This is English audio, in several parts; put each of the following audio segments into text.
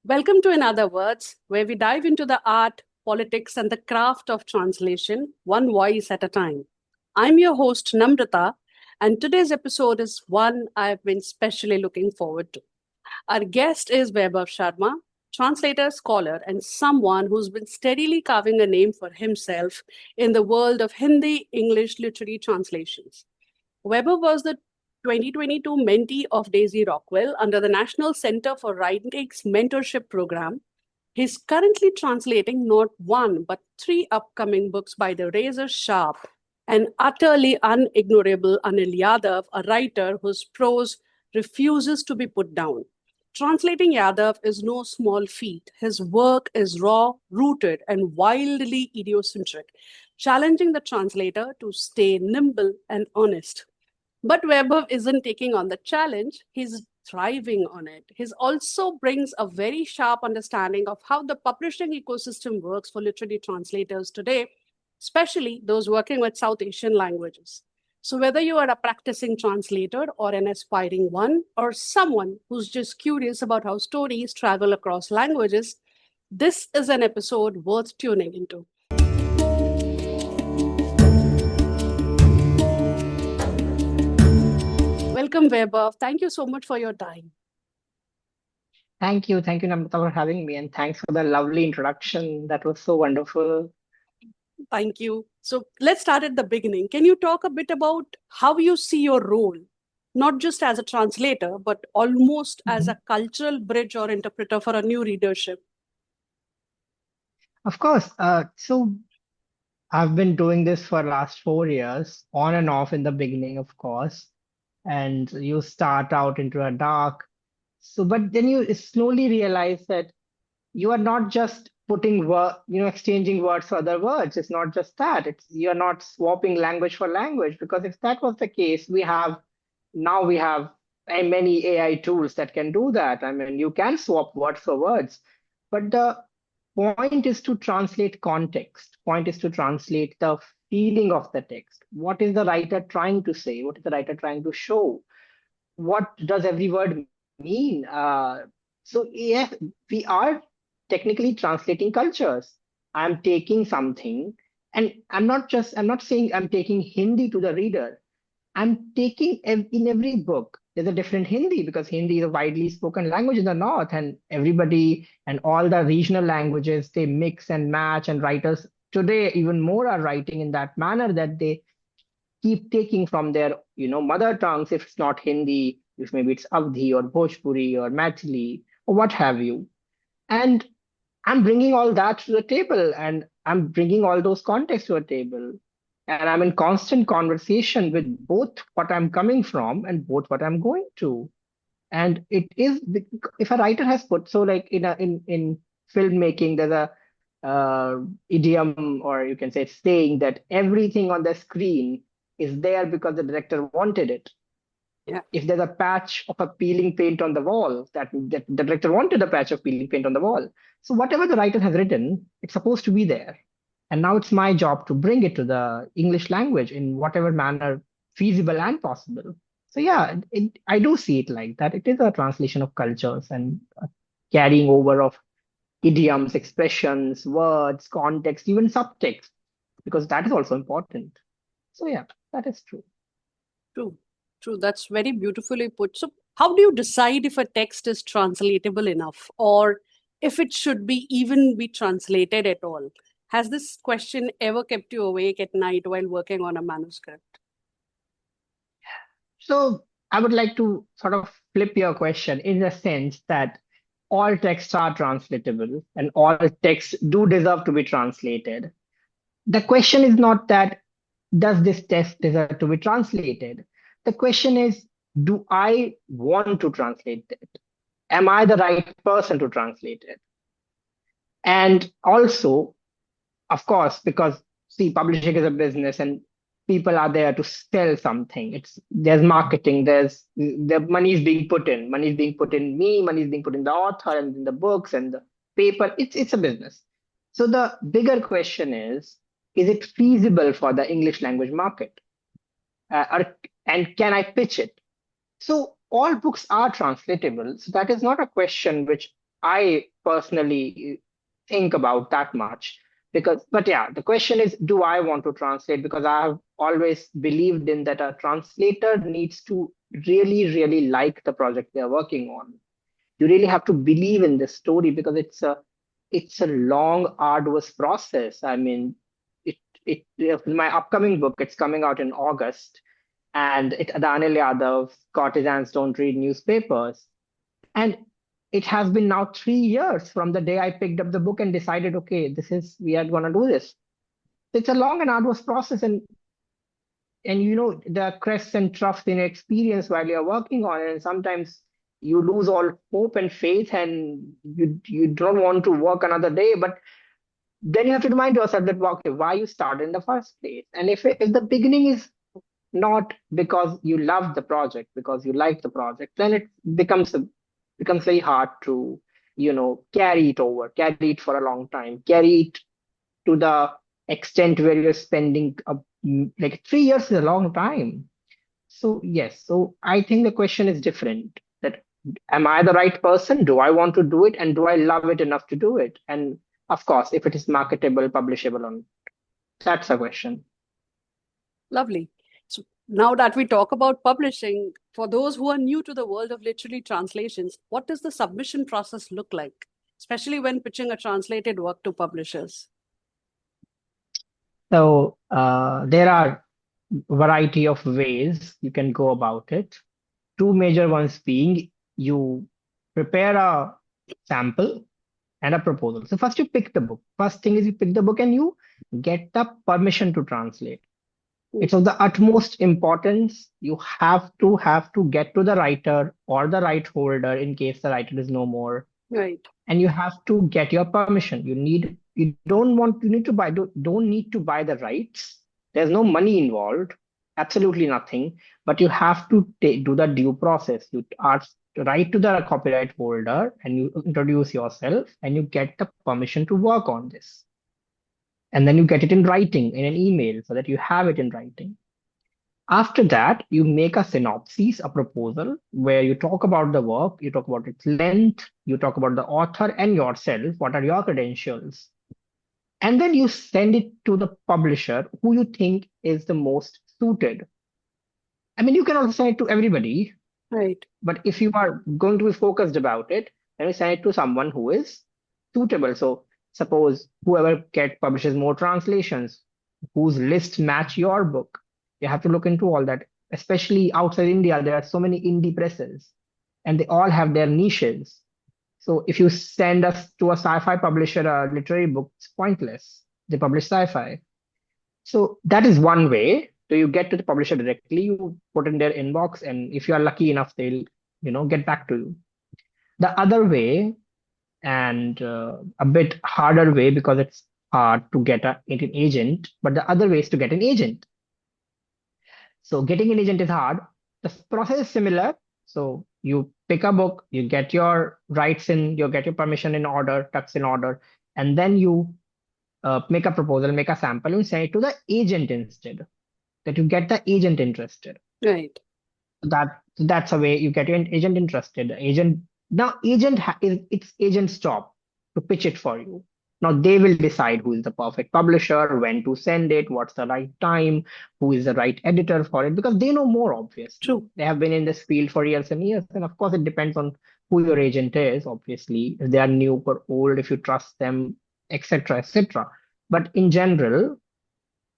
Welcome to In Other Words, where we dive into the art, politics, and the craft of translation, one voice at a time. I'm your host, Namrata, and today's episode is one I've been specially looking forward to. Our guest is Vaibhav Sharma, translator, scholar, and someone who's been steadily carving a name for himself in the world of Hindi English literary translations. Weber was the 2022 mentee of Daisy Rockwell under the National Center for Writing's Mentorship program. He's currently translating not one, but three upcoming books by the razor sharp and utterly unignorable Anil Yadav, a writer whose prose refuses to be put down. Translating Yadav is no small feat. His work is raw, rooted, and wildly idiosyncratic, challenging the translator to stay nimble and honest. But Vaibhav isn't taking on the challenge, he's thriving on it. He also brings a very sharp understanding of how the publishing ecosystem works for literary translators today, especially those working with South Asian languages. So, whether you are a practicing translator or an aspiring one, or someone who's just curious about how stories travel across languages, this is an episode worth tuning into. Welcome, Vaibhav. Thank you so much for your time. Thank you, Namrata, for having me, and thanks for the lovely introduction. That was so wonderful. Thank you. So let's start at the beginning. Can you talk a bit about how you see your role, not just as a translator, but almost as Mhm. a cultural bridge or interpreter for a new readership? Of course. So I've been doing this for last 4 years, on and off in the beginning, of course. And you start out into a dark. So, but then you slowly realize that you are not just putting exchanging words for other words. It's not just that. It's you're not swapping language for language, because if that was the case, we have many AI tools that can do that. I mean, you can swap words for words, but the point is to translate context. Point is to translate the feeling of the text. What is the writer trying to say? What is the writer trying to show? What does every word mean? So yeah, we are technically translating cultures. I'm taking something, and I'm not saying I'm taking Hindi to the reader. I'm taking in every book, there's a different Hindi, because Hindi is a widely spoken language in the north, and everybody and all the regional languages, they mix and match, and writers today even more are writing in that manner, that they keep taking from their mother tongues. If it's not Hindi, if maybe it's Avdhi or Bhojpuri or Maithili or what have you. And I'm bringing all that to the table, and I'm bringing all those contexts to a table. And I'm in constant conversation with both what I'm coming from and both what I'm going to. And it is, if a writer has put, so like in filmmaking, there's a idiom, or you can say saying, that everything on the screen is there because the director wanted it. Yeah. If there's a patch of a peeling paint on the wall, that the director wanted a patch of peeling paint on the wall. So whatever the writer has written, it's supposed to be there. And now it's my job to bring it to the English language in whatever manner feasible and possible. So yeah, I do see it like that. It is a translation of cultures and a carrying over of idioms, expressions, words, context, even subtext, because that is also important. So yeah, that is true. True. True. That's very beautifully put. So, how do you decide if a text is translatable enough or if it should be even be translated at all? Has this question ever kept you awake at night while working on a manuscript? So I would like to sort of flip your question in the sense that all texts are translatable and all texts do deserve to be translated. The question is not that does this text deserve to be translated? The question is, do I want to translate it? Am I the right person to translate it? And also, of course, because see, publishing is a business and people are there to sell something. There's marketing, there's the money is being put in. Money is being put in me, money is being put in the author and in the books and the paper. It's a business. So the bigger question is it feasible for the English language market? And can I pitch it? So all books are translatable. So that is not a question which I personally think about that much. Because, but yeah, the question is, do I want to translate? Because I have always believed in that a translator needs to really, really like the project they're working on. You really have to believe in this story because it's a long, arduous process. I mean, it my upcoming book, it's coming out in August, and the Anil Yadav Courtesans Don't Read Newspapers. And it has been now 3 years from the day I picked up the book and decided, okay, we are going to do this. It's a long and arduous process, and the crests and troughs in experience while you're working on it. And sometimes you lose all hope and faith, and you don't want to work another day. But then you have to remind yourself that, okay, why you started in the first place. And if the beginning is not because you love the project, because you like the project, then it becomes very hard to carry it for a long time, carry it to the extent where you're spending like 3 years is a long time. So yes, so I think the question is different. That am I the right person? Do I want to do it, and do I love it enough to do it? And of course, if it is marketable, publishable, on that's a question. Lovely. So now that we talk about publishing, for those who are new to the world of literary translations, what does the submission process look like, especially when pitching a translated work to publishers? So there are variety of ways you can go about it. Two major ones being you prepare a sample and a proposal. So first you pick the book. First thing is you pick the book and you get the permission to translate. It's of the utmost importance. You have to get to the writer or the right holder in case the writer is no more, Right. and you have to get your permission. You need to buy don't need to buy the rights. There's no money involved, absolutely nothing. But you have to do the due process. You ask write to the copyright holder and you introduce yourself and you get the permission to work on this. And then you get it in writing in an email so that you have it in writing. After that, you make a synopsis, a proposal, where you talk about the work, you talk about its length, you talk about the author and yourself, what are your credentials. And then you send it to the publisher who you think is the most suited. I mean, you can also send it to everybody, Right. but if you are going to be focused about it, then you send it to someone who is suitable. So suppose whoever publishes more translations, whose list match your book. You have to look into all that. Especially outside India, there are so many indie presses, and they all have their niches. So if you send us to a sci-fi publisher a literary book, it's pointless. They publish sci-fi. So that is one way. So you get to the publisher directly, you put in their inbox, and if you are lucky enough, they'll get back to you. The other way, and a bit harder way because it's hard to get an agent, but the other way is to get an agent. So getting an agent is hard. The process is similar. So you pick a book, you get your rights in, you get your permission in order, tucks in order, and then you make a proposal, make a sample, and send it to the agent instead. That you get the agent interested. Right. That's a way you get your agent interested. It's agent's job to pitch it for you. Now they will decide who is the perfect publisher, when to send it, what's the right time, who is the right editor for it, because they know more, obviously. True. They have been in this field for years and years. And of course, it depends on who your agent is, obviously, if they are new or old, if you trust them, etc., etc. But in general,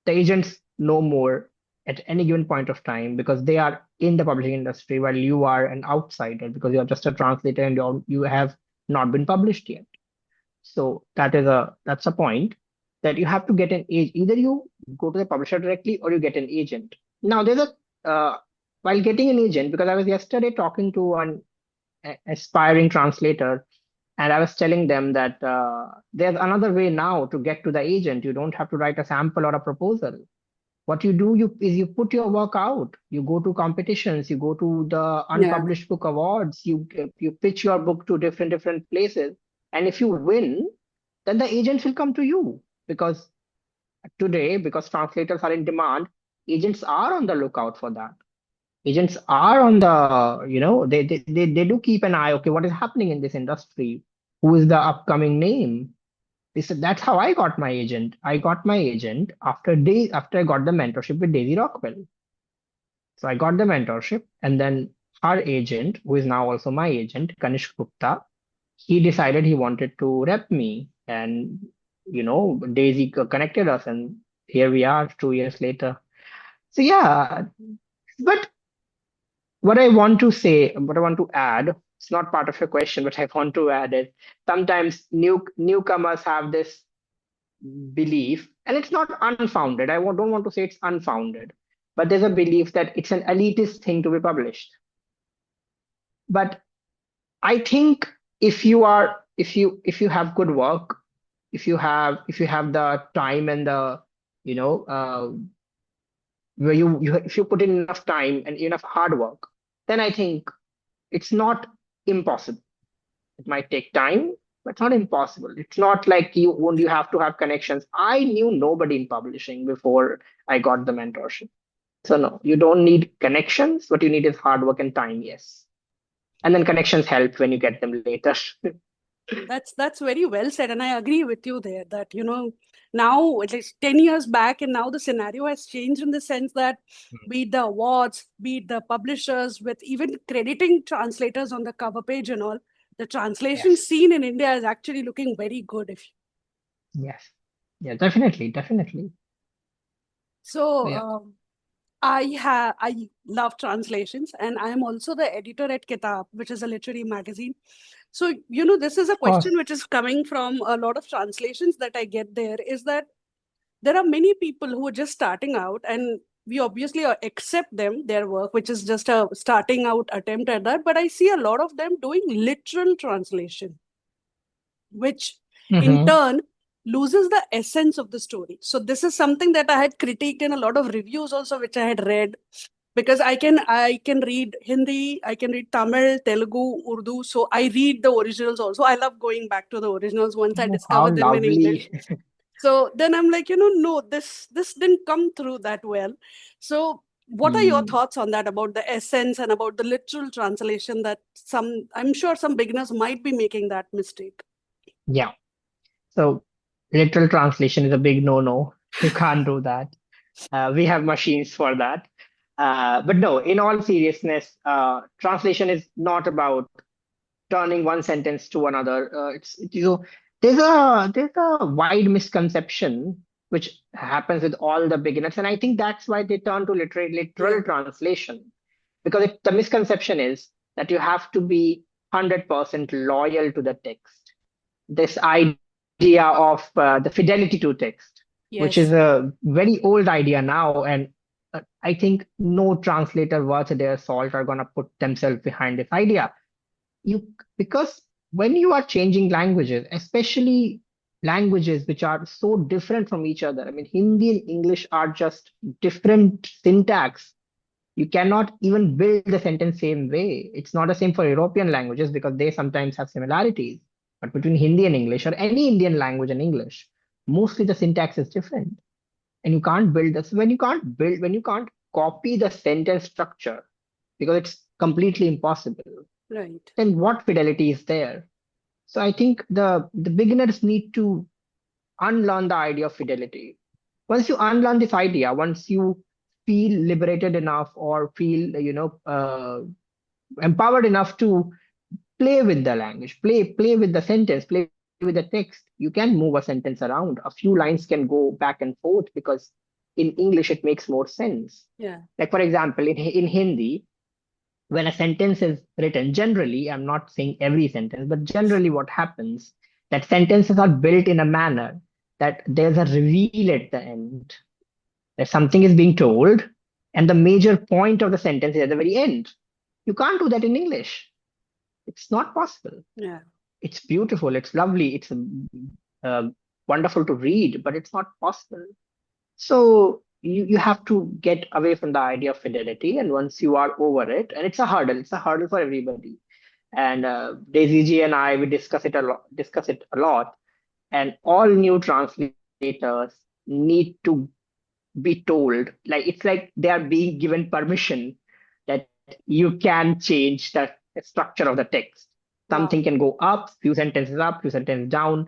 the agents know more at any given point of time because they are in the publishing industry while you are an outsider because you are just a translator and you have not been published yet. So that's a point that you have to get an agent. Either you go to the publisher directly or you get an agent. Now there's while getting an agent, because I was yesterday talking to an aspiring translator, and I was telling them that there's another way now to get to the agent. You don't have to write a sample or a proposal. What you do is you put your work out. You go to competitions. You go to the unpublished book awards. You pitch your book to different places. And if you win, then the agent will come to you because today, because translators are in demand, agents are on the lookout for that. Agents are on the, they do keep an eye. Okay, what is happening in this industry? who is the upcoming name? They said, that's how I got my agent. I got my agent after I got the mentorship with Daisy Rockwell. So I got the mentorship, and then her agent, who is now also my agent, Kanishk Gupta, he decided he wanted to rep me. And, Daisy connected us, and here we are 2 years later. So, yeah, but what I want to add, it's not part of your question, but I want to add is sometimes newcomers have this belief, and it's not unfounded. Don't want to say it's unfounded, but there's a belief that it's an elitist thing to be published. But I think if you have good work, if you have the time and the you know where if you put in enough time and enough hard work, then I think it's not impossible. It might take time, but it's not impossible. It's not like you have to have connections. I knew nobody in publishing before I got the mentorship. So no, you don't need connections. What you need is hard work and time, yes. And then connections help when you get them later. That's very well said, and I agree with you there that now at least 10 years back, and now the scenario has changed in the sense that be it the awards, be it the publishers, with even crediting translators on the cover page and all, the translation Yes, scene in India is actually looking very good. If yes. Yeah, definitely, definitely. so, Yeah, I love translations, and I am also the editor at Kitab, which is a literary magazine. So, this is a of course. question which is coming from a lot of translations that I get there, is that there are many people who are just starting out, and we obviously accept their work, which is just a starting out attempt at that. But I see a lot of them doing literal translation, which in Mm-hmm. turn loses the essence of the story. So this is something that I had critiqued in a lot of reviews also, which I had read, because I can read Hindi, I can read Tamil, Telugu, Urdu. So I read the originals also. I love going back to the originals once I Oh, how discover them in English. lovely. So then I'm like, no, this didn't come through that well. So what are your Mm, thoughts on that, about the essence and about the literal translation, that I'm sure some beginners might be making that mistake? yeah. So literal translation is a big no-no. You can't do that. We have machines for that. But no, in all seriousness, translation is not about turning one sentence to another. There's a wide misconception which happens with all the beginners, and I think that's why they turn to Yeah. literal translation, because the misconception is that you have to be 100% loyal to the text. This idea of the fidelity to text, which is Yes. a very old idea now, and I think no translator worth their salt are gonna put themselves behind this idea. You Because when you are changing languages, especially languages which are so different from each other, I mean, Hindi and English are just different syntax. You cannot even build the sentence same way. It's not the same for European languages because they sometimes have similarities. But between Hindi and English, or any Indian language and English, mostly the syntax is different. And you can't build this when you can't copy the sentence structure, because it's completely impossible. Right. Then what fidelity is there? So I think the beginners need to unlearn the idea of fidelity. Once you unlearn this idea, once you feel liberated enough or feel empowered enough to play with the language, play with the sentence, play with the text, you can move a sentence around. A few lines can go back and forth because in English it makes more sense. Yeah. Like for example, in Hindi, when a sentence is written, generally, I'm not saying every sentence, but generally what happens, that sentences are built in a manner that there's a reveal at the end, that something is being told, and the major point of the sentence is at the very end. You can't do that in English. It's not possible. Yeah. It's beautiful, it's lovely, it's uh, wonderful to read, but it's not possible. So you have to get away from the idea of fidelity, and once you are over it, and it's a hurdle for everybody. And Daisy G and I, we discuss it a lot. And all new translators need to be told, like it's like they are being given permission that you can change the structure of the text. Wow. Something can go up, few sentences down.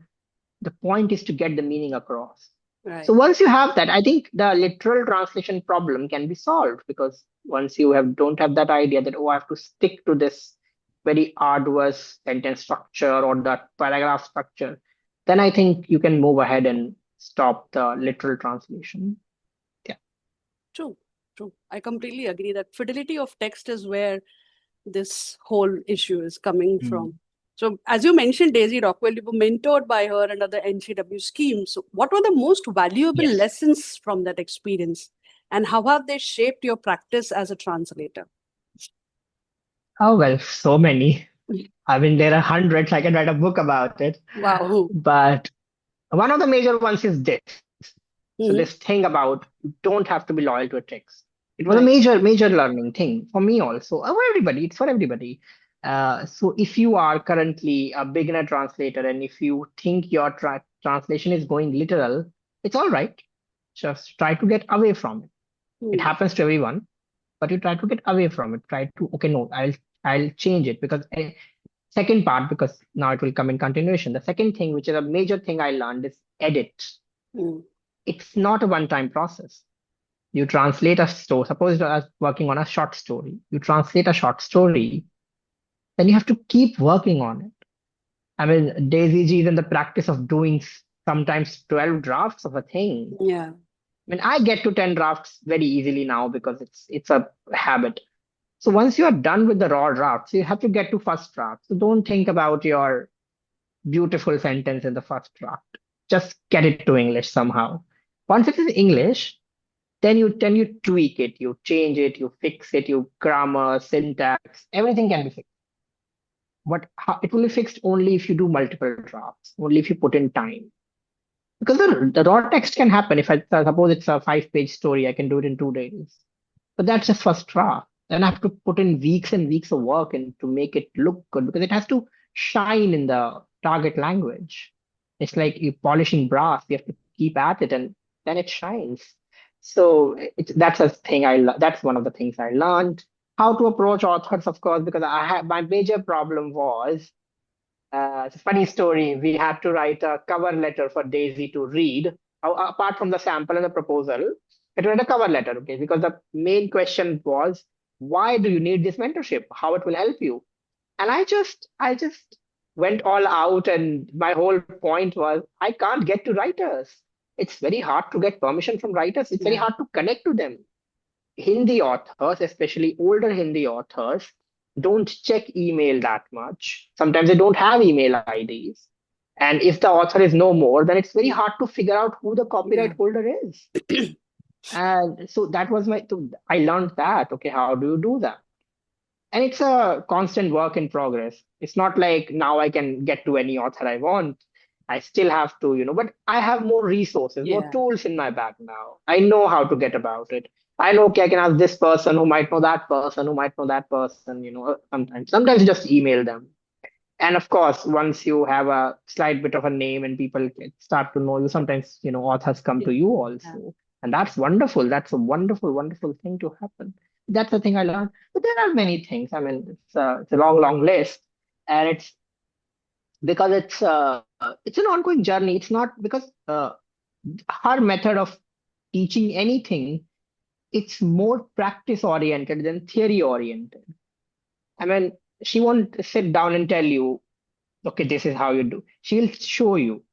The point is to get the meaning across. So Right. once you have that, I think the literal translation problem can be solved, because once you don't have that idea that, oh, I have to stick to this very arduous sentence structure or that paragraph structure, then I think you can move ahead and stop the literal translation. Yeah. True. True. I completely agree that fidelity of text is where this whole issue is coming Mm. from. So, as you mentioned, Daisy Rockwell, you were mentored by her under the NCW scheme. So, what were the most valuable Yes. lessons from that experience? And how have they shaped your practice as a translator? Oh, well, so many. I mean, there are hundreds. I can write a book about it. Wow. But one of the major ones is this. So this Hmm. thing about you don't have to be loyal to a text. It was a Right. major learning thing for me also. For everybody, it's for everybody. So if you are currently a beginner translator and if you think your translation is going literal, it's all right. Just try to get away from it. It Hmm. happens to everyone, but you try to get away from it. Try to, okay, no, I'll change it, because second part, because now it will come in continuation. The second thing, which is a major thing I learned, is edit. Hmm. It's not a one-time process. You translate a story. Suppose you're working on a short story. You translate a short story, then you have to keep working on it. I mean, Daisy G is in the practice of doing sometimes 12 drafts of a thing. Yeah. I mean, I get to 10 drafts very easily now because it's a habit. So once you are done with the raw drafts, you have to get to first draft. So don't think about your beautiful sentence in the first draft. Just get it to English somehow. Once it is English, then you tweak it, you change it, you fix it, you grammar, syntax, everything can be fixed. But it will be fixed only if you do multiple drafts, only if you put in time. Because the raw text can happen. If I suppose it's a 5-page story, I can do it in 2 days. But that's just first draft. Then I have to put in weeks and weeks of work and to make it look good, because it has to shine in the target language. It's like you polishing brass. You have to keep at it, and then it shines. So that's a thing that's one of the things I learned. How to approach authors, of course, because my major problem was, it's a funny story. We had to write a cover letter for Daisy to read. Apart from the sample and the proposal, it was a cover letter, okay? Because the main question was, why do you need this mentorship? How it will help you? And I just went all out, and my whole point was, I can't get to writers. It's very hard to get permission from writers. It's very Yeah. hard to connect to them. Hindi authors, especially older Hindi authors, don't check email that much. Sometimes they don't have email IDs. And if the author is no more, then it's very hard to figure out who the Yeah. copyright holder is. And so that was I learned that. Okay, how do you do that? And it's a constant work in progress. It's not like now I can get to any author I want. I still have to, but I have more resources, more Yeah. tools in my bag now. I know how to get about it. I know, okay, I can ask this person who might know that person who might know that person, sometimes just email them. And of course, once you have a slight bit of a name and people start to know you, sometimes, authors come to you Yeah. also. And that's wonderful. That's a wonderful, wonderful thing to happen. That's the thing I learned. But there are many things. I mean, it's a long, long list. And it's because it's an ongoing journey. It's not because her method of teaching anything, it's more practice oriented than theory oriented. I mean, she won't sit down and tell you, okay, this is how you do. She'll show you.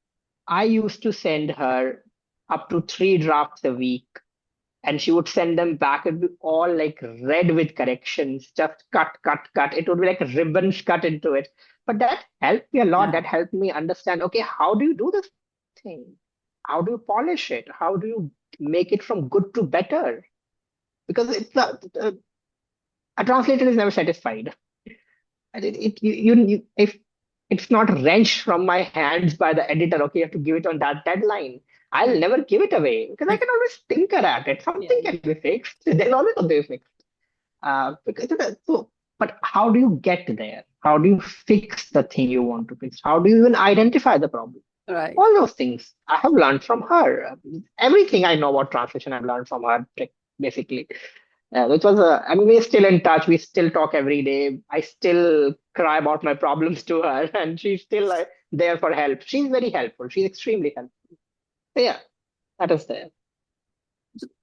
I used to send her up to 3 drafts a week, and she would send them back. It'd be all like red with corrections, just cut, cut, cut. It would be like ribbons cut into it. But that helped me a lot. Yeah. That helped me understand, okay, how do you do this thing? How do you polish it? How do you make it from good to better? Because a translator is never satisfied. And if it's not wrenched from my hands by the editor, okay, you have to give it on that deadline. I'll never give it away because I can always tinker at it. Yeah. Something can be fixed. There's always something fixed. But how do you get there? How do you fix the thing you want to fix? How do you even identify the problem? Right. All those things I have learned from her. Everything I know about translation, I've learned from her, basically. Which was I mean, we're still in touch. We still talk every day. I still cry about my problems to her, and she's still there for help. She's very helpful. She's extremely helpful. So yeah, that is there.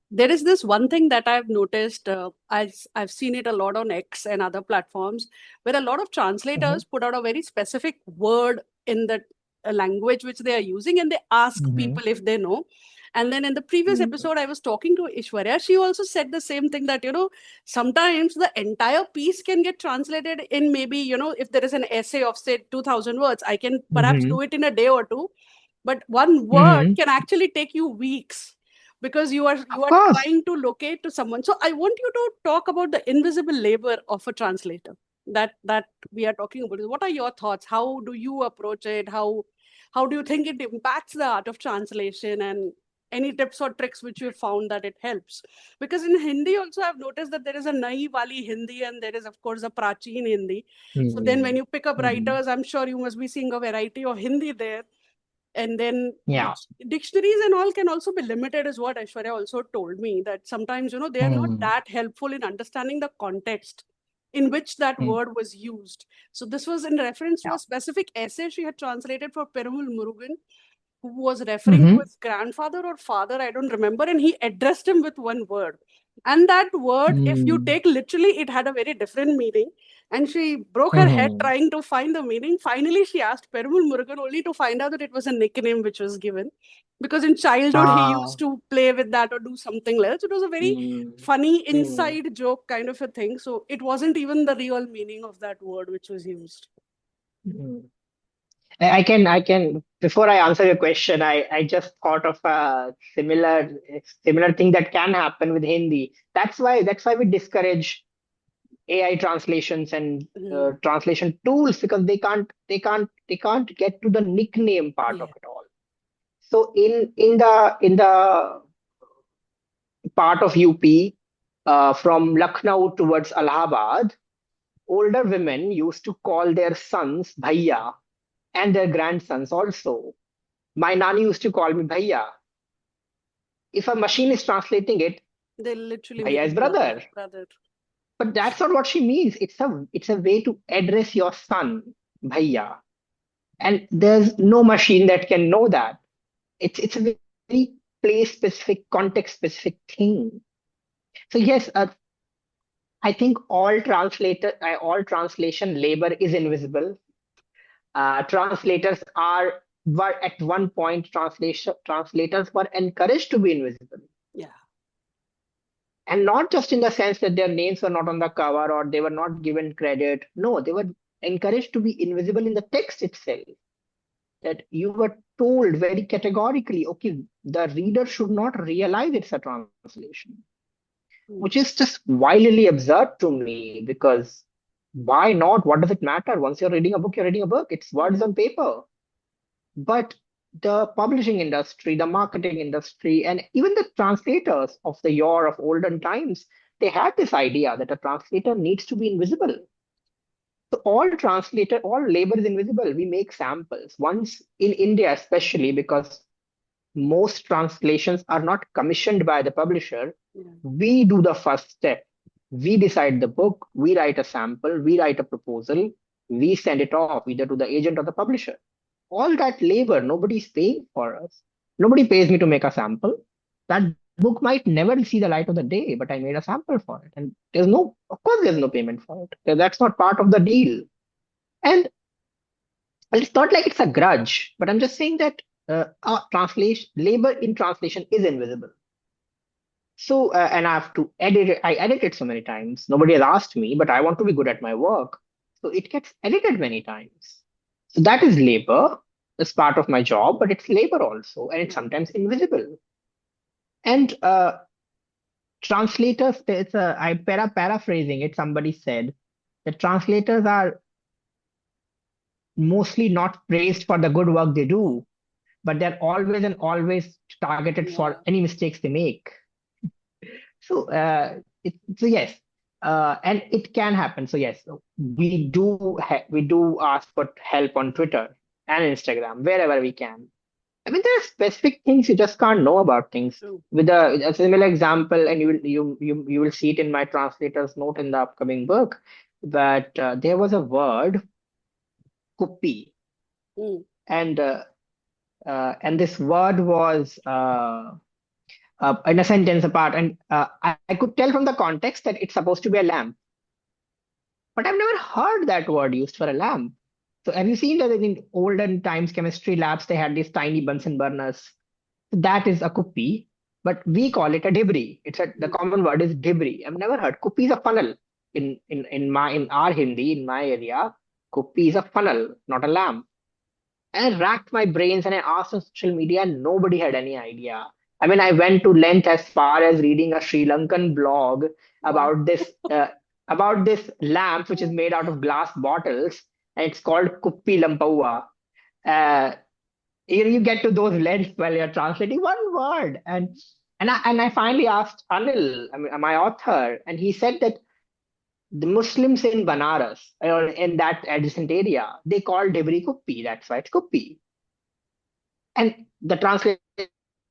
There is this one thing that I've noticed. I've seen it a lot on X and other platforms, where a lot of Hmm. translators put out a very specific word in the language which they are using, and they ask Hmm. people if they know. And then in the previous Hmm. episode, I was talking to Ishwarya. She also said the same thing, that sometimes the entire piece can get translated in, maybe, if there is an essay of say 2,000 words, I can perhaps Hmm. do it in a day or two, but one word Hmm. can actually take you weeks, because you Of are course. trying to locate to someone. So I want you to talk about the invisible labor of a translator that we are talking about. What are your thoughts? How do you approach it? How do you think it impacts the art of translation, and any tips or tricks which you found that it helps? Because in Hindi also, I've noticed that there is a naive wali Hindi, and there is of course a prachin Hindi. So then when Hmm. you pick up Hmm. writers, I'm sure you must be seeing a variety of Hindi there. And then Yeah. dictionaries and all can also be limited, is what Aishwarya also told me, that sometimes they are not Hmm. that helpful in understanding the context in which that Hmm. word was used. So this was in reference to Yeah. a specific essay she had translated for Perumal Murugan, who was referring to Hmm. his grandfather or father, I don't remember, and he addressed him with one word. And that word, if you Hmm. take literally, it had a very different meaning. And she broke her head Hmm. trying to find the meaning. Finally, she asked Perumal Murugan, only to find out that it was a nickname which was given. Because in childhood, he Ah. used to play with that or do something else. It was a very Hmm. funny Hmm. inside joke kind of a thing. So it wasn't even the real meaning of that word which was used. Hmm. I can, before I answer your question, I just thought of a similar thing that can happen with Hindi. That's why we discourage AI translations and Mm. translation tools, because they can't get to the nickname part of Yeah. it all. So in the part of UP, from Lucknow towards Allahabad, older women used to call their sons bhaiya, and their grandsons also. My nani used to call me bhaiya. If a machine is translating it, They literally make bhaiya is it brother, brother. brother. But that's not what she means. It's a way to address your son, bhaiya. And there's no machine that can know that. It's a very place specific, context specific thing. So yes, I think all translation labor is invisible. Translators were at one point translators were encouraged to be invisible, Yeah. and not just in the sense that their names were not on the cover or they were not given credit. No, they were encouraged to be invisible in the text itself. That you were told very categorically, okay, the reader should not realize it's a translation, which Mm. is just wildly absurd to me, because why not? What does it matter? Once you're reading a book, you're reading a book. It's words Yeah. on paper. But the publishing industry, the marketing industry, and even the translators of the yore of olden times, they had this idea that a translator needs to be invisible. So all labor is invisible. We make samples. Once in India, especially because most translations are not commissioned by the publisher, Yeah. we do the first step. We decide the book, we write a sample, we write a proposal, we send it off either to the agent or the publisher. All that labor, nobody's paying for us. Nobody pays me to make a sample. That book might never see the light of the day, but I made a sample for it. And of course, there's no payment for it. That's not part of the deal. And it's not like it's a grudge, but I'm just saying that our translation labor in translation is invisible. So, and I have to edit it. I edit it so many times. Nobody has asked me, but I want to be good at my work. So it gets edited many times. So that is labor. It's part of my job, but it's labor also, and it's Yeah. sometimes invisible. And translators, it's a I paraphrasing it. Somebody said that translators are mostly not praised for the good work they do, but they're always and always targeted for Yeah. any mistakes they make. So, so yes, and it can happen. So yes, we do ask for help on Twitter and Instagram wherever we can. I mean, there are specific things you just can't know about things. True. With a similar example, and you will see it in my translator's note in the upcoming book, that there was a word, kuppi, Mm. and this word was in a sentence apart, and I could tell from the context that it's supposed to be a lamp, but I've never heard that word used for a lamp. So have you seen that in olden times chemistry labs they had these tiny Bunsen burners? That is a kuppy, but we call it a debris. The Mm. common word is debris. I've never heard. Kuppy is a funnel in our Hindi in my area. Kuppy is a funnel, not a lamp. And I racked my brains and I asked on social media, and nobody had any idea. I mean, I went to length as far as reading a Sri Lankan blog Wow. about this lamp which is made out of glass bottles, and it's called Kuppi Lampaua. Uh, you get to those lengths while you're translating one word, and I finally asked Anil, I mean, my author, and he said that the Muslims in Banaras or in that adjacent area, they call debris Kuppi. That's why it's Kuppi. And the translation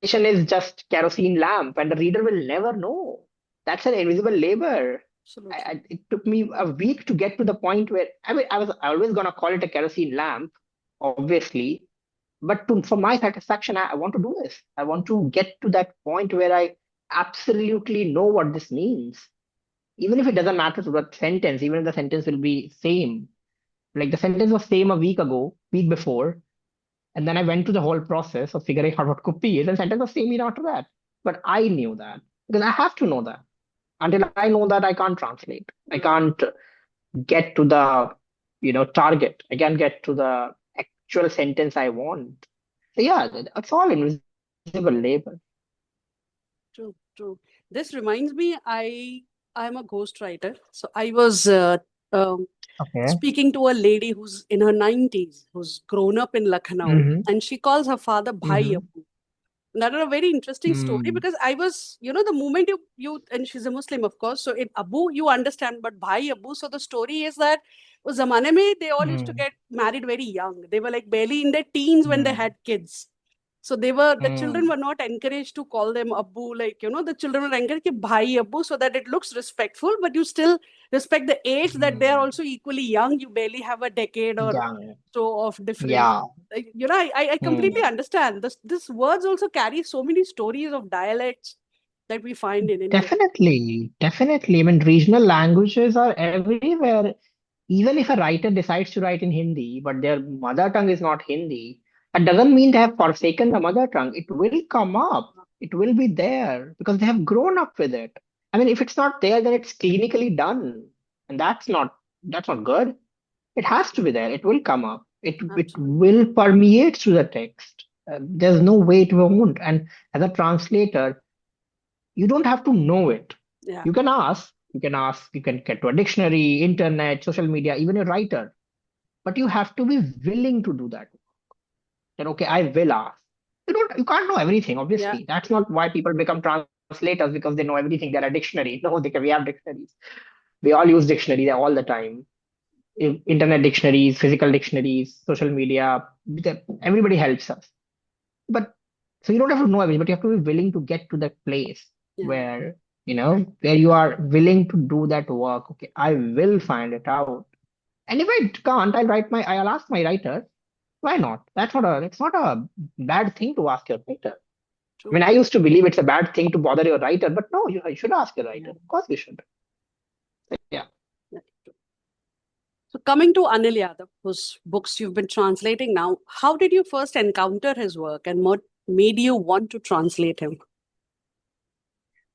is just kerosene lamp, and the reader will never know. That's an invisible labor. Absolutely. It took me a week to get to the point where I mean, I was always gonna call it a kerosene lamp, obviously, but for my satisfaction, I want to do this. I want to get to that point where I absolutely know what this means, even if it doesn't matter to the sentence, even if the sentence will be same. Like the sentence was same a week before, and then I went through the whole process of figuring out what copy is, and sentence was same even after that. But I knew that because I have to know that. Until I know that, I can't translate. I Right. can't get to the target. I can't get to the actual sentence I want. So yeah, it's all invisible labor. True. True. This reminds me, I'm a ghostwriter. So I was um, Okay. speaking to a lady who's in her 90s, who's grown up in Lucknow, Mm-hmm. and she calls her father Bhai Mm-hmm. Abbu. That is a very interesting story Mm. because I was, the moment you and she's a Muslim, of course. So in Abu, you understand, but Bhai Abu. So the story is that उस जमाने में they all used to Mm. get married very young. They were like barely in their teens when they Mm. had kids. So the children Mm. were not encouraged to call them Abu, like the children were encouraged कि Bhai Abu, so that it looks respectful, but you still respect the age that they are Mm. also equally young. You barely have a decade or Young. so of difference. Yeah. I completely Mm. understand. This words also carry so many stories of dialects that we find in India. Definitely. Definitely. I mean, regional languages are everywhere. Even if a writer decides to write in Hindi, but their mother tongue is not Hindi, that doesn't mean they have forsaken the mother tongue. It will come up. It will be there because they have grown up with it. I mean, if it's not there, then it's clinically done, and that's not good. It has to be there. It will come up. It Absolutely. will permeate through the text. There's no way it won't. And as a translator, you don't have to know it. Yeah. You can ask. You can get to a dictionary, internet, social media, even a writer. But you have to be willing to do that. Then okay, I will ask. You can't know everything, Yeah. obviously. That's not why people become translators because they know everything. They're a dictionary. No, we have dictionaries. We all use dictionaries all the time. Internet dictionaries, physical dictionaries, social media. Everybody helps us. But so you don't have to know everything, but you have to be willing to get to that place Yeah. where where you are willing to do that work. Okay, I will find it out. And if I can't, I'll ask my writer. Why not? It's not a bad thing to ask your writer. I mean, True. I used to believe it's a bad thing to bother your writer, but no, you should ask your writer. Yeah. Of course you should. Yeah. Yeah. So coming to Anil Yadav, whose books you've been translating now, how did you first encounter his work and what made you want to translate him?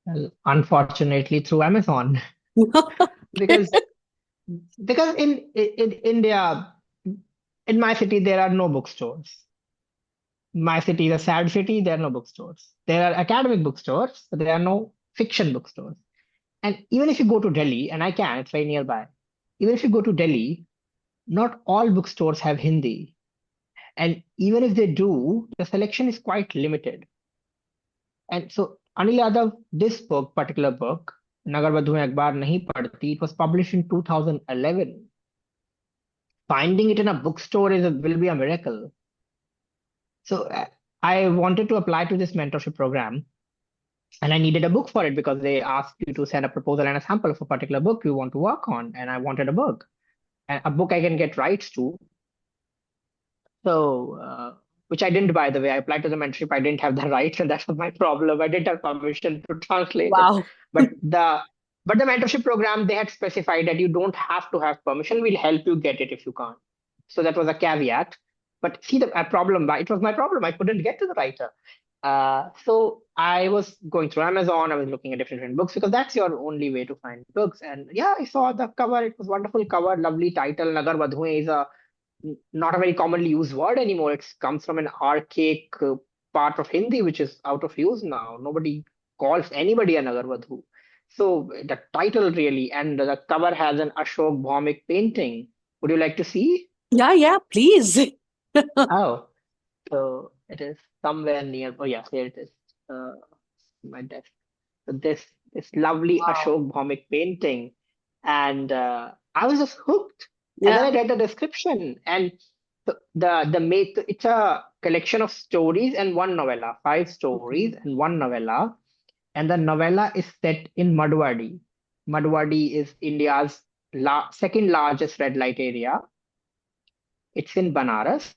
Well, unfortunately through Amazon. because because in India, in my city, there are no bookstores. My city is a sad city. There are no bookstores. There are academic bookstores, but there are no fiction bookstores. And even if you go to Delhi, and it's very nearby. Even if you go to Delhi, not all bookstores have Hindi. And even if they do, the selection is quite limited. And so Anil Yadav, this particular book, Nagar Badhu Mein Akbar Nahi Padti, it was published in 2011. Finding it in a bookstore will be a miracle. So I wanted to apply to this mentorship program, and I needed a book for it because they ask you to send a proposal and a sample of a particular book you want to work on, and I wanted a book, and a book I can get rights to. So, which I didn't, by the way. I applied to the mentorship. I didn't have the rights, and that was my problem. I didn't have permission to translate it. Wow. But the but the mentorship program, they had specified that you don't have to have permission. We'll help you get it if you can't. So that was a caveat. But see, the problem, it was my problem. I couldn't get to the writer. So I was going through Amazon. I was looking at different books because that's your only way to find books. And yeah, I saw the cover. It was wonderful cover, lovely title. Nagar Vadhuein is a not a very commonly used word anymore. It comes from an archaic part of Hindi, which is out of use now. Nobody calls anybody a Nagarvadhu. So the title really, and the cover has an Ashok Bhaumik painting. Would you like to see? Yeah, yeah, please. Oh, so it is somewhere near. Oh yes, here it is. Uh, my desk. So this lovely Wow. Ashok Bhaumik painting, and I was just hooked. And then Yeah. I read the description, and it's a collection of stories and one novella, five stories Okay. and one novella, and the novella is set in Madhwadi. Madhwadi is India's second largest red light area. It's in Banaras,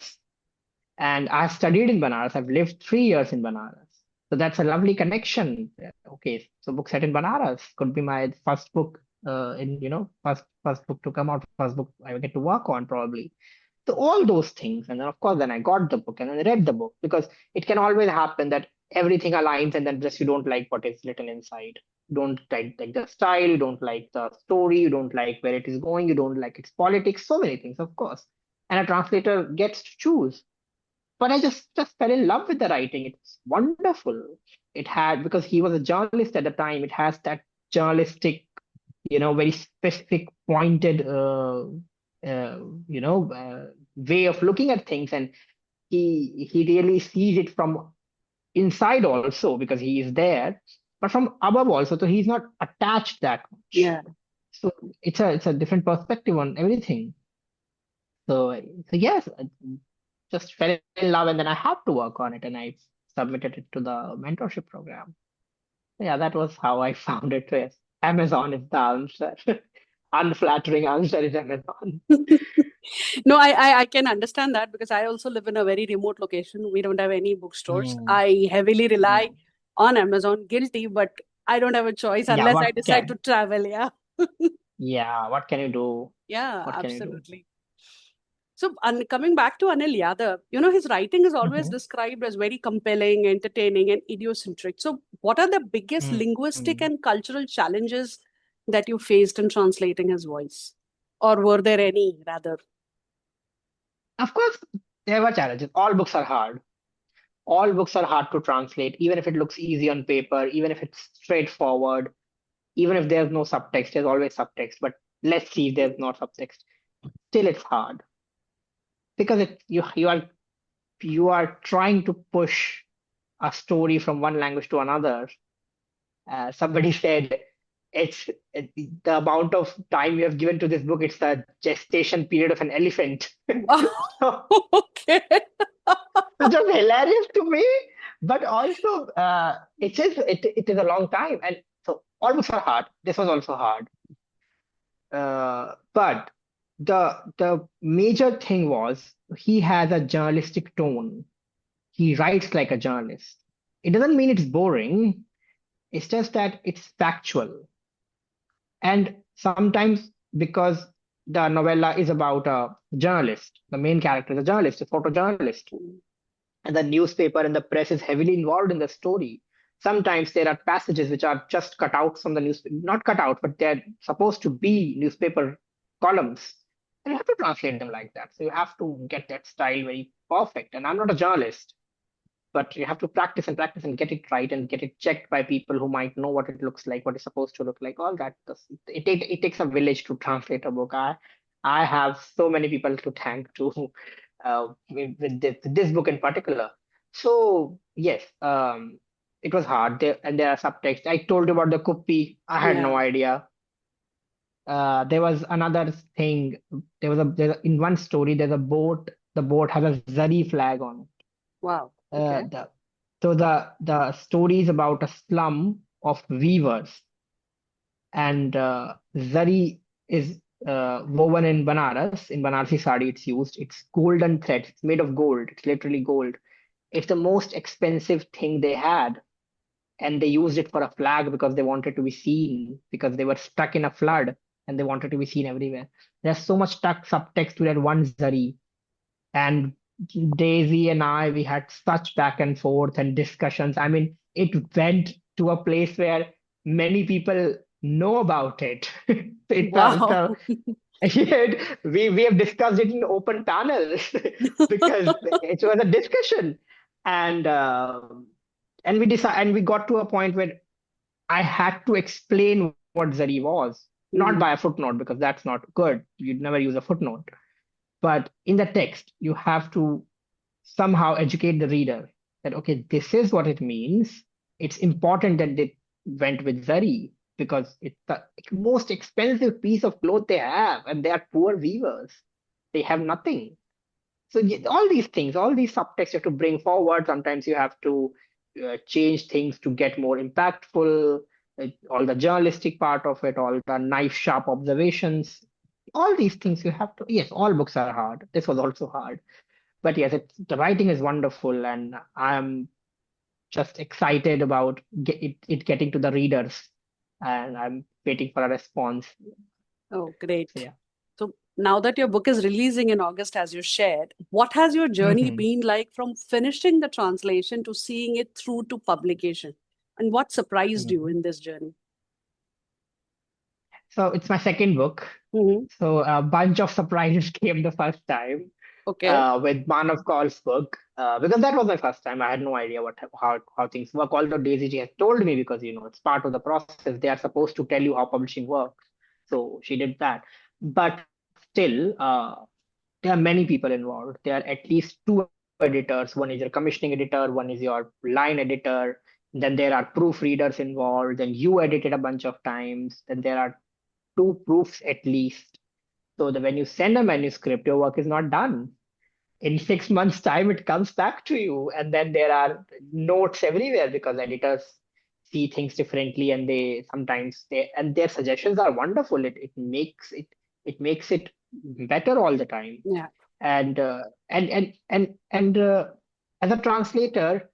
and I've studied in Banaras. I've lived 3 years in Banaras. So that's a lovely connection. Yeah, okay, so book set in Banaras could be my first book in, first book to come out, first book I will get to work on probably. So all those things. And then of course then I got the book and then I read the book because it can always happen that everything aligns and then just you don't like what is written inside. You don't like the style, you don't like the story, you don't like where it is going, you don't like its politics, so many things, of course. And a translator gets to choose. But I just fell in love with the writing. It's wonderful. It had, because he was a journalist at the time, it has that journalistic, very specific, pointed, uh, way of looking at things, and he really sees it from inside also because he is there, but from above also. So he's not attached that much. Yeah. So it's a different perspective on everything. So yes, just fell in love and then I had to work on it and I submitted it to the mentorship program. Yeah, that was how I found it. Yes. Amazon is the answer. Unflattering answer is Amazon. No, I can understand that because I also live in a very remote location. We don't have any bookstores. Hmm. I heavily rely Hmm. on Amazon. Guilty, but I don't have a choice Yeah, unless I decide to travel. Yeah. what can you do? Yeah, What can you do? absolutely. So, coming back to Anil Yadav, his writing is always Hmm. described as very compelling, entertaining, and idiocentric. So, what are the biggest Hmm. linguistic Hmm. and cultural challenges that you faced in translating his voice? Or were there any, rather? Of course, there were challenges. All books are hard. All books are hard to translate, even if it looks easy on paper, even if it's straightforward, even if there's no subtext, there's always subtext. But let's see if there's not subtext. Still, it's hard because you are trying to push a story from one language to another. Somebody said the amount of time you have given to this book, it's the gestation period of an elephant. So, Okay. which was hilarious to me, but also it is a long time. And so all books are hard. This was also hard. But the major thing was he has a journalistic tone. He writes like a journalist. It doesn't mean it's boring. It's just that it's factual. And sometimes because the novella is about a journalist, the main character is a journalist, a photojournalist, and the newspaper and the press is heavily involved in the story. Sometimes there are passages which are just cut out from the newspaper, not cut out, but they're supposed to be newspaper columns. And you have to translate them like that. So you have to get that style very perfect. And I'm not a journalist, but you have to practice and get it right and get it checked by people who might know what it looks like, what it's supposed to look like, all that. It takes a village to translate a book. I have so many people to thank to with this book in particular. So yes, it was hard. There are subtext. I told you about the kuppy. I had no Yeah. idea. There was another thing. In one story. There's a boat. The boat has a Zari flag on it. Wow. Uh, Okay. the the story is about a slum of weavers, and zari is woven in Banaras. In Banarsi sari, it's used. It's golden thread. It's made of gold. It's literally gold. It's the most expensive thing they had, and they used it for a flag because they wanted to be seen because they were stuck in a flood and they wanted to be seen everywhere. There's so much stuck subtext to that one zari, and Daisy and I, we had such back and forth and discussions. I mean, it went to a place where many people know about it. Wow. We have discussed it in open panels because it was a discussion, and and we got to a point where I had to explain what Zari was, not by a Mm, footnote because that's not good. You'd never use a footnote, but in the text, you have to somehow educate the reader that, okay, this is what it means. It's important that they went with Zari because it's the most expensive piece of cloth they have, and they are poor weavers. They have nothing. So all these things, all these subtext you have to bring forward. Sometimes you have to change things to get more impactful. All the journalistic part of it, all the knife sharp observations, all these things you have to. Yes, all books are hard. This was also hard, but yes, the writing is wonderful, and I'm just excited about it getting to the readers, and I'm waiting for a response. oh, So great. yeah. So now that your book is releasing in August, as you shared, what has your journey Mhm. been like from finishing the translation to seeing it through to publication? And what surprised you Mhm. in this journey? So it's my second book. Hmm. So a bunch of surprises came the first time Okay. with Manav Kaul's book because that was my first time. I had no idea how things work. Although Daisy G has told me because it's part of the process. They are supposed to tell you how publishing works. So she did that. But still, there are many people involved. There are at least two editors. One is your commissioning editor. One is your line editor. Then there are proofreaders involved. Then you edit it a bunch of times. Then there are two proofs at least. So that when you send a manuscript, your work is not done. In 6 months' time, it comes back to you, and then there are notes everywhere because editors see things differently, and they sometimes they and their suggestions are wonderful. It makes it better all the time. Yeah. And as a translator,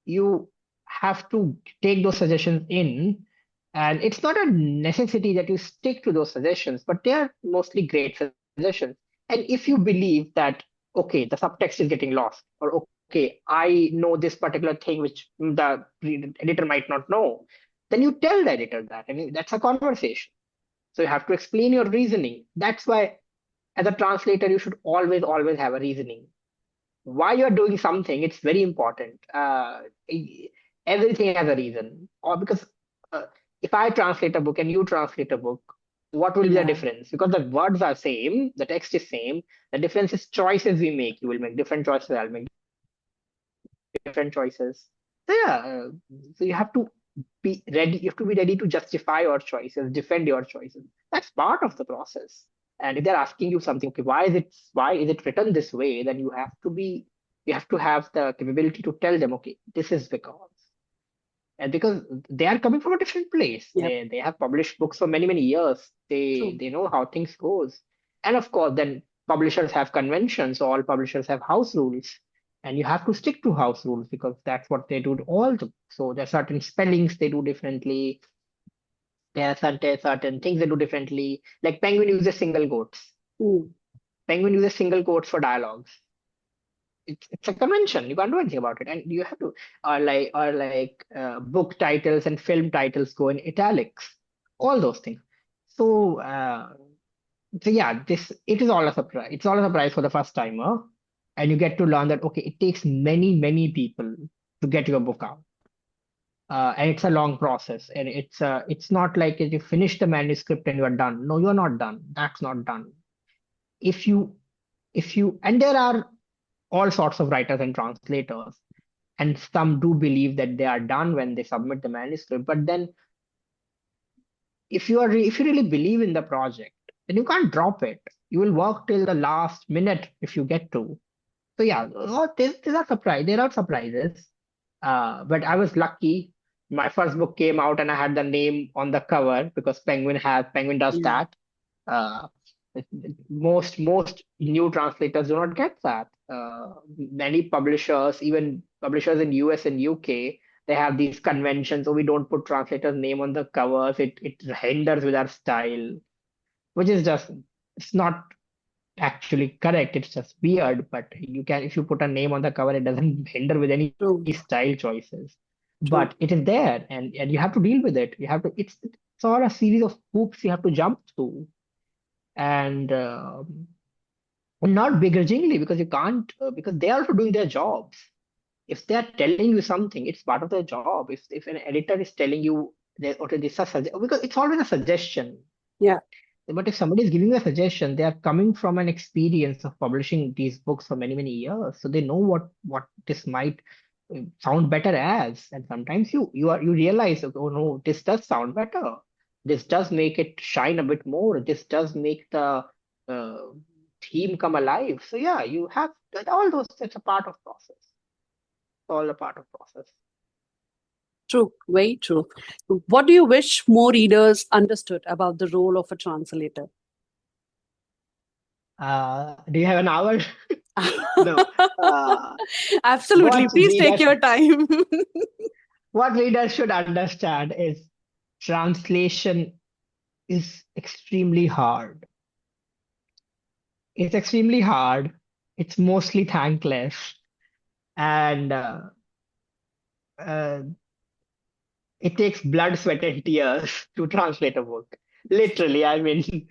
you have to take those suggestions in, and it's not a necessity that you stick to those suggestions, but they are mostly great suggestions. And if you believe that, okay, the subtext is getting lost, or okay, I know this particular thing which the editor might not know, then you tell the editor that, and that's a conversation. So you have to explain your reasoning. That's why as a translator you should always have a reasoning why you're doing something. It's very important. Everything has a reason. Or because uh, if I translate a book and you translate a book, what will be the Yeah. difference? Because the words are same, the text is same. The difference is choices we make. You will make different choices. I'll make different choices. So yeah, so you have to be ready. You have to be ready to justify your choices, defend your choices. That's part of the process. And if they're asking you something, okay, why is it written this way? Then you have to have the capability to tell them, okay, this is because they are coming from a different place. Yep. They have published books for many years. They True. they know how things goes. And of course, then publishers have conventions. So all publishers have house rules, and you have to stick to house rules because that's what they do to all the. So there are certain spellings they do differently. There are certain things they do differently. Like Penguin uses single quotes. Mm. Penguin uses single quotes for dialogues. It's a convention. You can't do anything about it, and you have to. Or like book titles and film titles go in italics. All those things. So so yeah, this it is all a surprise. It's all a surprise for the first timer, and you get to learn that okay, it takes many people to get your book out. And it's a long process, and it's not like you finish the manuscript and you're done. No, you're not done. That's not done. If you and there are all sorts of writers and translators, and some do believe that they are done when they submit the manuscript. But then if you really believe in the project, then you can't drop it. You will work till the last minute if you get to. So yeah, these are surprise. There are surprises. But I was lucky. My first book came out and I had the name on the cover because Penguin does Yeah. that. Uh, most new translators do not get that. Many publishers, even publishers in US and UK, they have these conventions. So we don't put translator's name on the covers. It hinders with our style, which is just it's not actually correct. It's just weird. But you can if you put a name on the cover, it doesn't hinder with any True, style choices. true. But it is there, and you have to deal with it. You have to. It's all a series of hoops you have to jump through, and not begrudgingly because you can't because they are also doing their jobs. If they are telling you something, it's part of their job. If an editor is telling you that okay, this is because it's always a suggestion. Yeah, But if somebody is giving you a suggestion, they are coming from an experience of publishing these books for many, many years. So they know what this might sound better as. And sometimes you realize, oh no, this does sound better. This does make it shine a bit more. This does make the uh, theme come alive. So yeah, you have all those. It's a part of process. All a part of process. true. Very true. What do you wish more readers understood about the role of a translator? Do you have an hour? No. Uh, Absolutely. what Please take readers your time. what readers should understand is translation is extremely hard. It's extremely hard. It's mostly thankless, and uh, it takes blood, sweat, and tears to translate a book. Literally, I mean,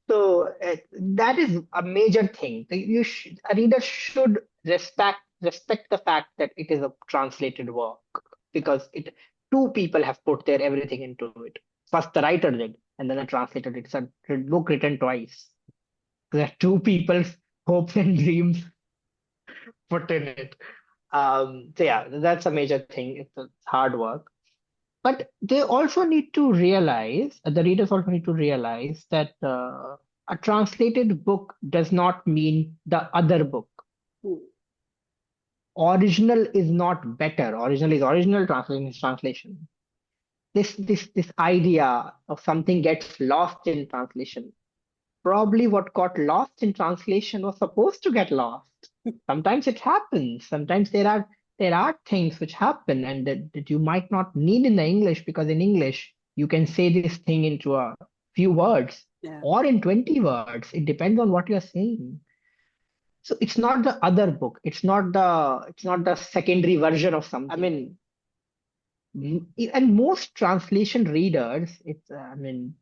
so that is a major thing. A reader should respect the fact that it is a translated work because it two people have put their everything into it. First, the writer did, and then the translator did. It's a book written twice. There are two people's hopes and dreams put in it. So yeah, that's a major thing. It's a hard work. But they also need to realize, the readers also need to realize that a translated book does not mean the other book. Original is not better. Original is original, translation is translation. This idea of something gets lost in translation. Probably what got lost in translation was supposed to get lost. Sometimes it happens. Sometimes there are things which happen and that you might not need in the English because in English you can say this thing into a few words Yeah. or in 20 words. It depends on what you're saying. So it's not the other book. It's not the secondary version of something. I mean, and most translation readers, I mean,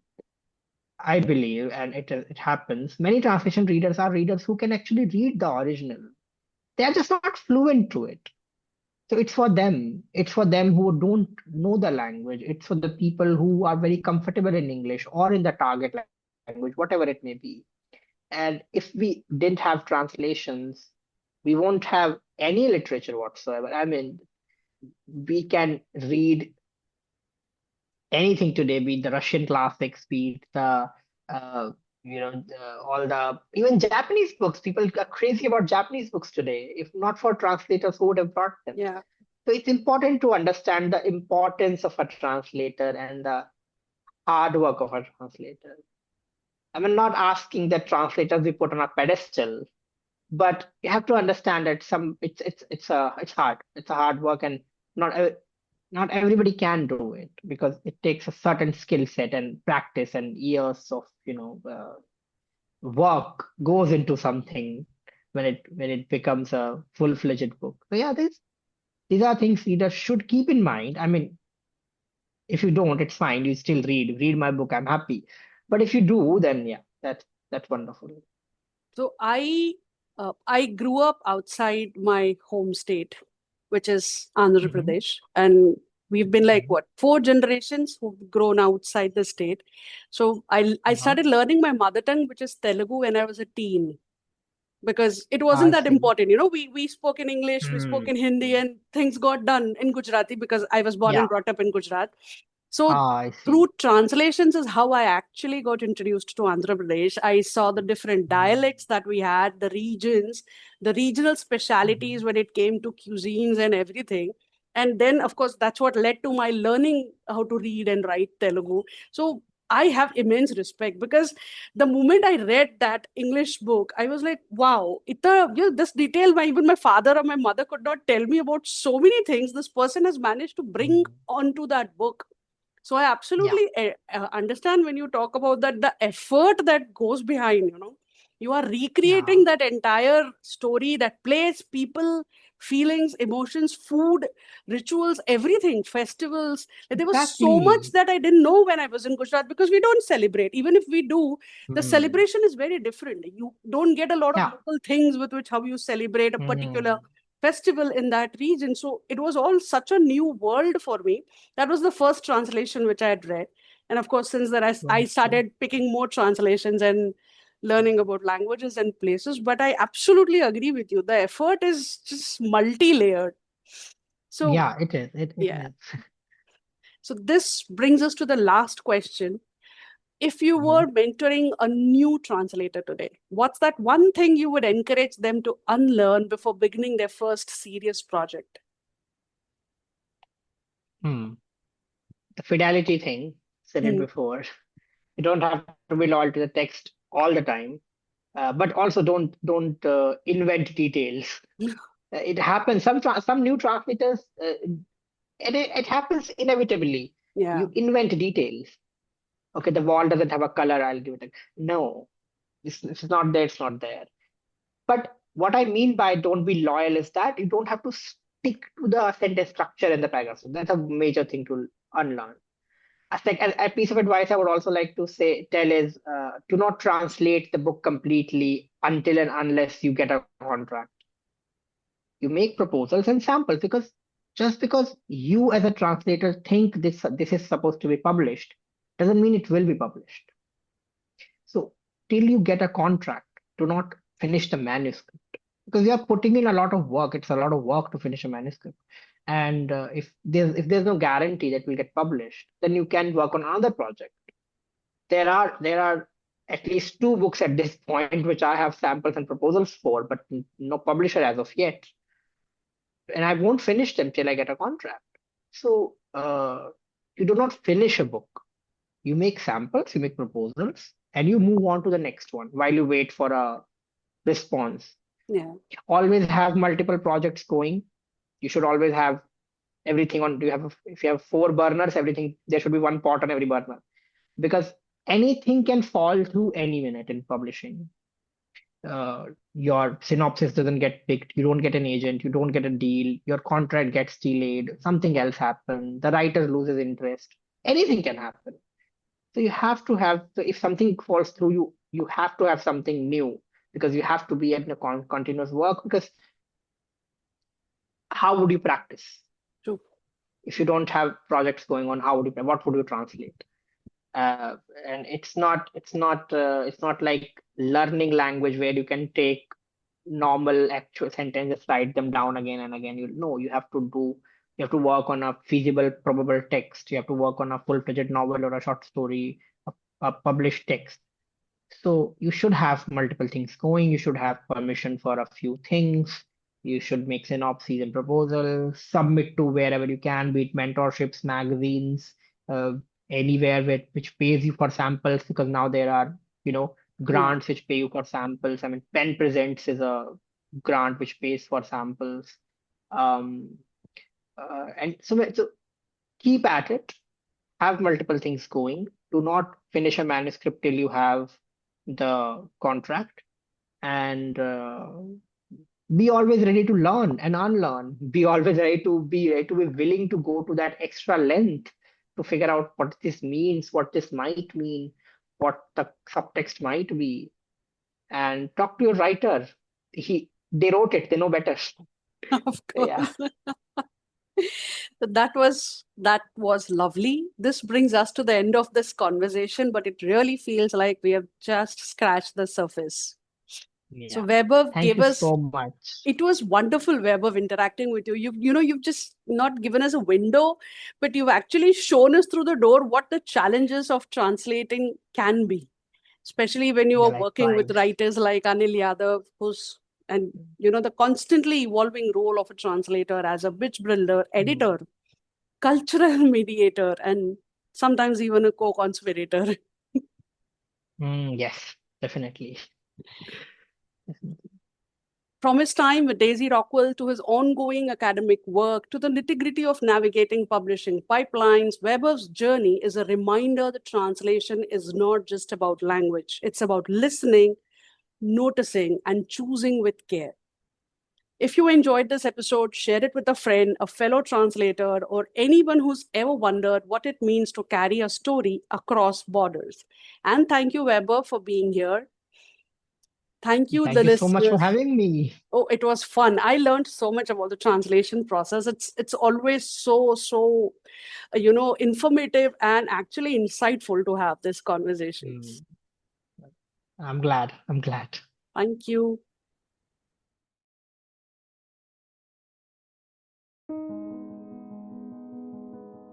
I believe, and it happens. Many translation readers are readers who can actually read the original. They are just not fluent to it. So it's for them. It's for them who don't know the language. It's for the people who are very comfortable in English or in the target language, whatever it may be. And if we didn't have translations, we won't have any literature whatsoever. I mean, we can read anything today, be it the Russian classics, be it the all the even Japanese books. People are crazy about Japanese books today. If not for translators, who would have brought them? Yeah. So it's important to understand the importance of a translator and the hard work of a translator. I mean, not asking that translators be put on a pedestal, but you have to understand that it's hard. It's a hard work, and not not everybody can do it because it takes a certain skill set and practice and years of work goes into something when it becomes a full-fledged book. So yeah, these are things readers should keep in mind. I mean, if you don't, it's fine. You still read my book. I'm happy. But if you do, then yeah, that's wonderful. So I grew up outside my home state, which is Andhra Hmm. Pradesh, and we've been like what 4 generations who've grown outside the state. So I Uh-huh. started learning my mother tongue, which is Telugu, when I was a teen, because it wasn't I that see. important. We spoke in English, we spoke Hmm. in Hindi, and things got done in Gujarati because I was born and Yeah. brought up in Gujarat. So I through see. translations is how I actually got introduced to Andhra Pradesh. I saw the different Mm. dialects that we had, the regions, the regional specialities Mhm. when it came to cuisines and everything. And then, of course, that's what led to my learning how to read and write Telugu. So I have immense respect because the moment I read that English book, I was like, wow, this detail, even my father or my mother could not tell me about so many things. This person has managed to bring Mm. onto that book. So I Yeah, absolutely understand when you talk about that, the effort that goes behind, you are yeah, recreating that entire story, that place, people, feelings, emotions, food, rituals, everything, festivals. Like, there was so much exactly. that I didn't know when I was in Gujarat because we don't celebrate. Even if we do, the Mm. celebration is very different. You don't get a lot of Yeah. local things with which how you celebrate a particular Mm. festival in that region. So it was all such a new world for me. That was the first translation which I had read. And of course, since that I Wonderful. started picking more translations and learning about languages and places. But I absolutely agree with you. The effort is just multi-layered. So Yeah, it is. It yeah. is. So this brings us to the last question. If you were Mhm. mentoring a new translator today, what's that one thing you would encourage them to unlearn before beginning their first serious project? Hmm. The fidelity thing, said it Hmm. before. You don't have to be loyal to the text all the time, but also don't invent details. It happens. Some new translators, it happens inevitably. Yeah. You invent details. Okay, the wall doesn't have a color. I'll give it a no. This is not there. It's not there. But what I mean by don't be loyal is that you don't have to stick to the sentence structure and the paragraph. So that's a major thing to unlearn. A piece of advice I would also like to tell is do not translate the book completely until and unless you get a contract. You make proposals and samples because just because you as a translator think this is supposed to be published doesn't mean it will be published. So till you get a contract, do not finish the manuscript because you are putting in a lot of work. It's a lot of work to finish a manuscript, and if there's no guarantee that will get published, then you can work on another project. There are at least two books at this point which I have samples and proposals for, but no publisher as of yet, and I won't finish them till I get a contract. So you do not finish a book. You make samples, you make proposals, and you move on to the next one while you wait for a response. Yeah. Always have multiple projects going. You should always have everything on. If you have four burners, everything there should be one pot on every burner because anything can fall through any minute in publishing. Your synopsis doesn't get picked, you don't get an agent, you don't get a deal, your contract gets delayed, something else happens, the writer loses interest. Anything can happen. So you have to have, so if something falls through, you have to have something new because you have to be in a continuous work because how would you practice? True. If you don't have projects going on, how would you, what would you translate? uh, and it's not like learning language where you can take normal actual sentences, write them down again and again. You have to work on a feasible probable text, you have to work on a full-fledged novel or a short story, a published text. So you should have multiple things going. You should have permission for a few things. You should make synopses and proposals, submit to wherever you can, be it mentorships, magazines, uh, anywhere which pays you for samples, because now there are, Hmm. grants which pay you for samples. I mean, Pen Presents is a grant which pays for samples. Um, and so keep at it, have multiple things going. Do not finish a manuscript till you have the contract, and be always ready to learn and unlearn. Be always ready to be willing to go to that extra length to figure out what this means, what this might mean, what the subtext might be, and talk to your writer. They wrote it, they know better. Of Yeah. course. That was lovely. This brings us to the end of this conversation, but it really feels like we have just scratched the surface. So Yeah. Vaibhav Thank gave you us, so much. it was wonderful, Vaibhav, interacting with you. You've just not given us a window, but you've actually shown us through the door what the challenges of translating can be, especially when you Yeah, are working with likewise. writers like Anil Yadav, and the constantly evolving role of a translator as a bridge builder, Mm. editor, cultural mediator, and sometimes even a co-conspirator. Yes, definitely. Definitely. From his time with Daisy Rockwell to his ongoing academic work to the nitty gritty of navigating publishing pipelines, Weber's journey is a reminder that translation is not just about language, it's about listening, noticing, and choosing with care. If you enjoyed this episode, share it with a friend, a fellow translator, or anyone who's ever wondered what it means to carry a story across borders. And thank you, Weber, for being here. Thank you, the Thank you so much for listeners. having me. Oh, it was fun. I learned so much about the translation process. It's always so informative and actually insightful to have these conversations. Mm, I'm glad. I'm glad. Thank you.